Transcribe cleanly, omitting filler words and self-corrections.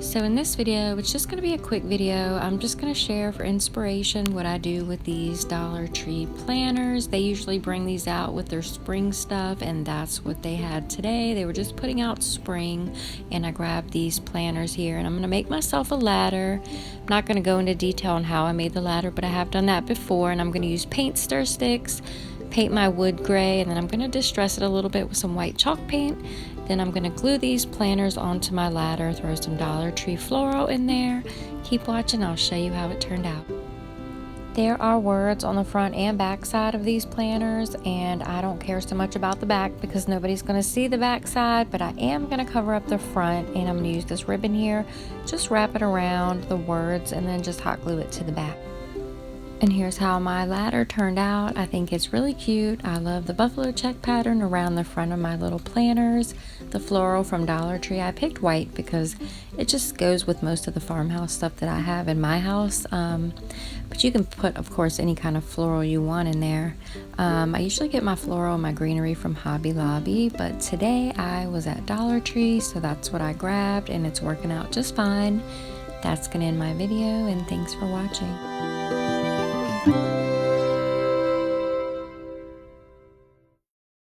So in this video, it's just going to be a quick video. I'm just going to share for inspiration what I do with these Dollar Tree planners. They usually bring these out with their spring stuff, and that's what they had today. They were just putting out spring, and I grabbed these planners here, and I'm going to make myself a ladder. I'm not going to go into detail on how I made the ladder, but I have done that before, and I'm going to use paint stir sticks, paint my wood gray, and then I'm going to distress it a little bit with some white chalk paint. Then I'm going to glue these planners onto my ladder, throw some Dollar Tree floral in there. Keep watching, I'll show you how it turned out. There are words on the front and back side of these planners, and I don't care so much about the back because nobody's going to see the back side, but I am going to cover up the front, and I'm going to use this ribbon here, just wrap it around the words and then just hot glue it to the back. And here's how my ladder turned out. I think it's really cute. I love the buffalo check pattern around the front of my little planners. The floral from Dollar Tree, I picked white because it just goes with most of the farmhouse stuff that I have in my house. But you can put, of course, any kind of floral you want in there. I usually get my floral and my greenery from Hobby Lobby, but today I was at Dollar Tree, so that's what I grabbed, and it's working out just fine. That's gonna end my video, and thanks for watching.